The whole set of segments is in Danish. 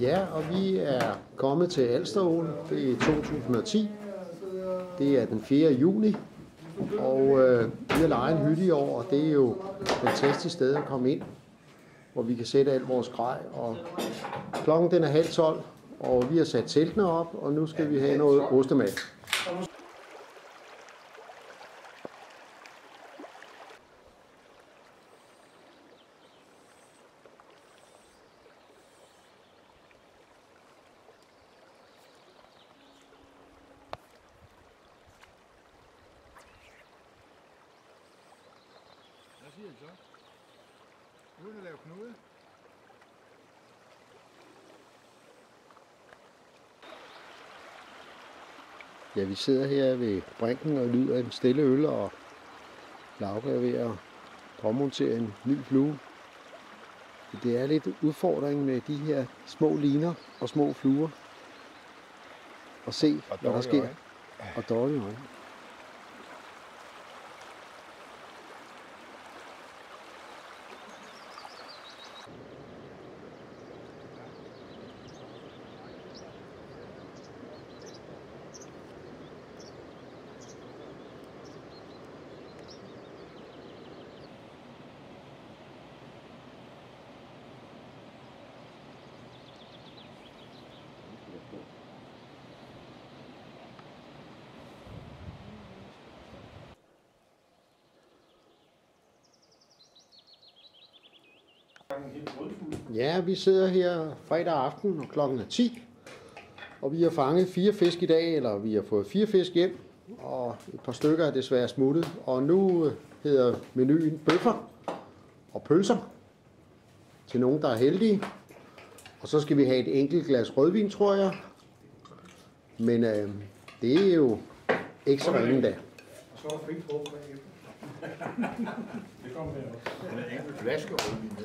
Ja, og vi er kommet til Alsteråen. Det er 2010. Det er den 4. juni. Og vi har lejet en hytte i år, og det er jo et fantastisk sted at komme ind, hvor vi kan sætte alt vores grej. Og klokken den er 11:30, og vi har sat teltene op, og nu skal vi have noget ostemad. Hvad siger I så? Uden at lave knude? Ja, vi sidder her ved brinken og nyder en stille øl, og Lauke er ved at påmontere en ny flue. Det er lidt udfordring med de her små liner og små fluer. Og se, hvad der sker. Og dårlige øjne. Ja, vi sidder her fredag aften, og klokken er 10. Og vi har fanget 4 fisk i dag, eller vi har fået 4 fisk hjem. Og et par stykker er desværre smuttet. Og nu hedder menuen bøffer og pølser til nogen, der er heldige. Og så skal vi have et enkelt glas rødvin, tror jeg. Men det er jo ikke så ringe da. Og så er frit råb bagefter. Det kommer med også. En enkelt flaske rødvin.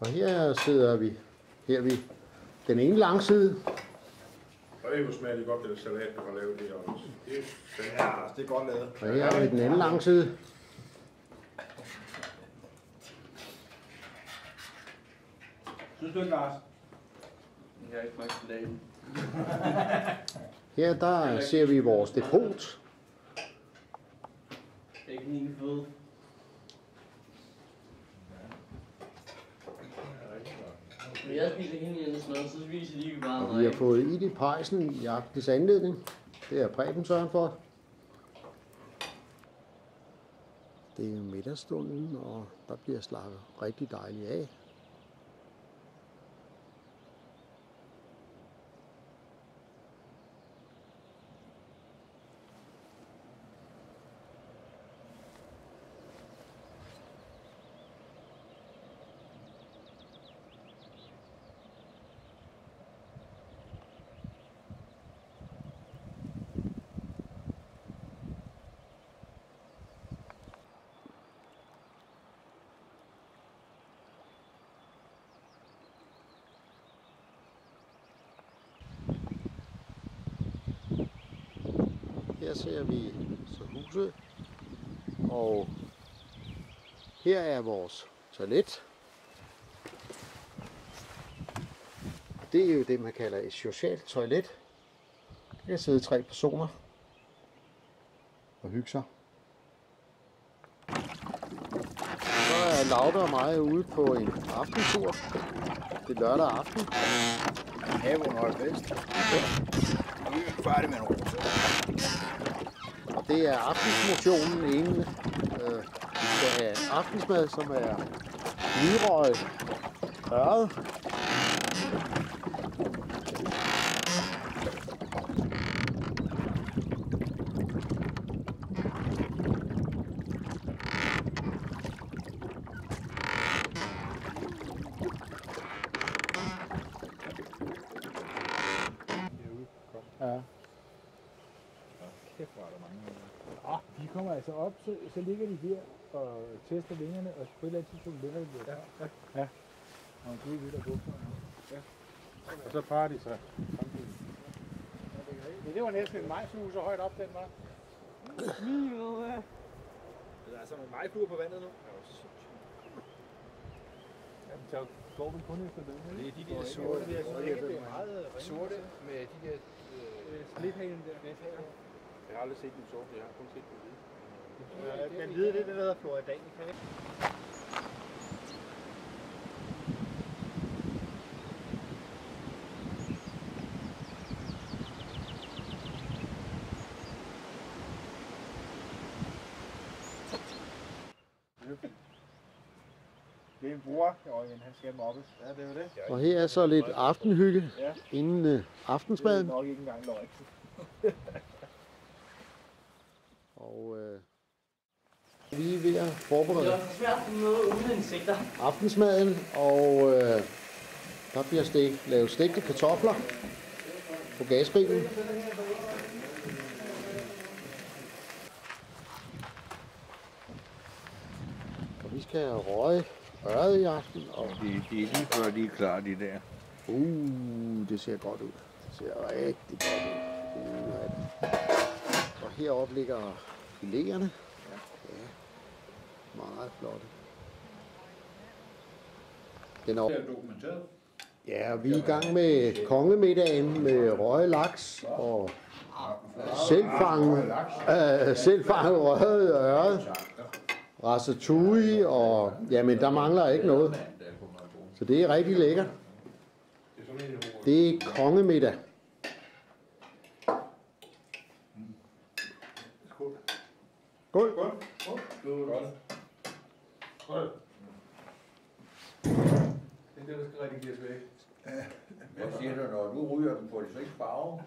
Og her sidder vi, den ene langside. Og hvor smager det godt, det salat, du har lavet det også. Det er godt lavet. Og her er vi den anden langside. Synes du ikke, Lars? Jeg har ikke smagt salaten. Her der ser vi vores depot. Ikke min føde. Men jeg spiser hele hendes mad, så spiser de ikke bare Og vi har fået ild i pejsen i aftens anledning. Det er Preben sørgen for. Det er middagsstunden, og der bliver slakket rigtig dejligt af. Her ser vi så huset, og her er vores toilet. Det er jo det, man kalder et socialt toilet. Der kan sidde 3 personer og hygge sig. Så er Lauke og mig ude på en aftentur. Det er lørdag aften. Haven holder fest. Og vi er færdige med en rose. Og det er aftensmotionen inden vi skal have aftensmad, som er hvidrøget ørred. Ja. Kæft, hvor er der mange. De kommer altså op, så ligger de her og tester vingerne, og på et eller andet tidspunkt lægger de det. Ja. Og en gud vidt og bukser. Ja. Og så parer de sig samtidig. Ja, det var næsten en majflue så højt op, den var. Min måde. Der er altså nogle majfluer på vandet nu. Så går vi kun efter den. Det er de der sorte, det er meget sorte med de der splithalen der. Jeg har aldrig set den sorte, jeg har kun set den hvide. Den hvide, det er det, der hedder Floridanica. Det er en bror, Jørgen, han skal mobbes. Ja, det er jo det. Og her er så lidt aftenhygge inden aftensmaden. Det er nok ikke engang løgn. Og vi er ved at forberede Det er svært at møde uden insekter. aftensmaden, og der bliver lavet stegte kartofler på gasgrillen. Og vi skal røge øret i aften. Og Det er lige før, de er klar, de der. det ser godt ud. Det ser rigtig godt ud. Og heroppe ligger fileterne. Ja, meget flotte. Den er dokumenteret. Ja, vi er i gang med kongemiddagen med røget laks og selvfanget røget øret, ratatouille, og jamen der mangler ikke noget. Så det er rigtig lækkert. Det er kongemiddag. Skål. Skål. Skål. Det er det, der skal redigeres væk. Hvad siger du, når du ryger den, får de så ikke farve?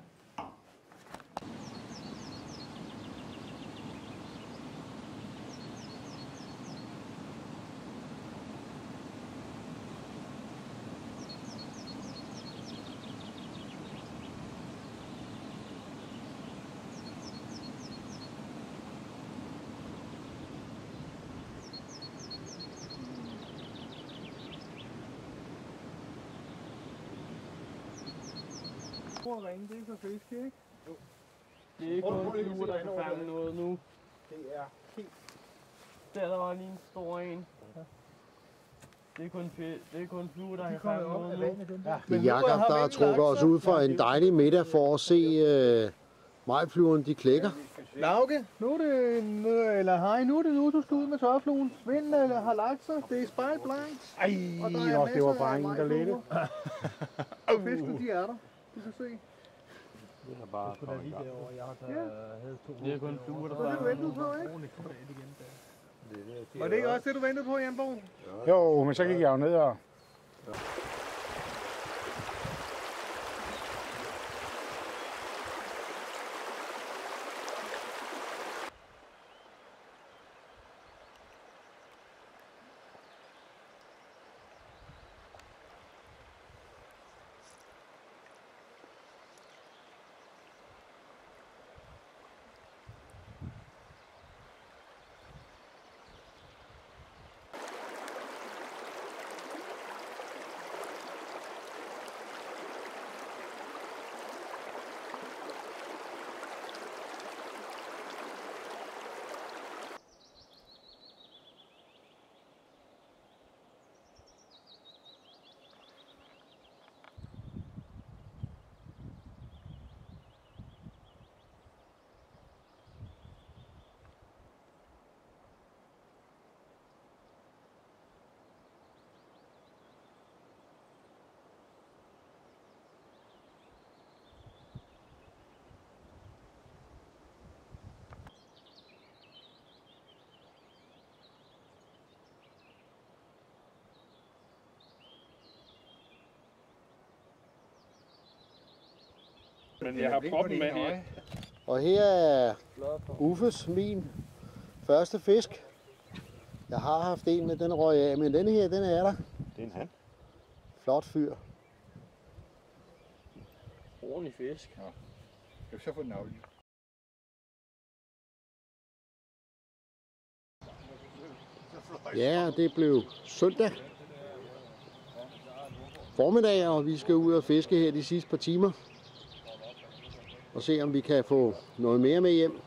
Ringe, det er for fisk, ikke? Jo. Det er kun fluer, der kan fange noget nu. Det er helt... Der var lige en stor en. Det er kun fluer, der kan fange noget nu. Det er Jakob, der har trukket os ud for en dejlig middag for at se majfluerne, de klækker. Lauke, nu er det nu, du skal ud med tørfluen. Vinden har lagt sig, det er spejlblankt. Ej, det var bare ingen, der ledte. Og fisken, de er der. Du kan se. Det er bare lige derovre, jeg har taget det er kun fluer, der fanger. Det du ventede på, ikke? Var det ikke også det, du ventede på, Jan Bo? Jo, men så gik jeg jo ned og... Men jeg har proppen med her. Og her er Uffes, min første fisk. Jeg har haft en, men den røg af, men denne her, den er der. Det er en han. Flot fyr. Ordentlig fisk. Jeg vil så få den aflig. Ja, det blev søndag formiddag, og vi skal ud og fiske her de sidste par timer. Og se, om vi kan få noget mere med hjem.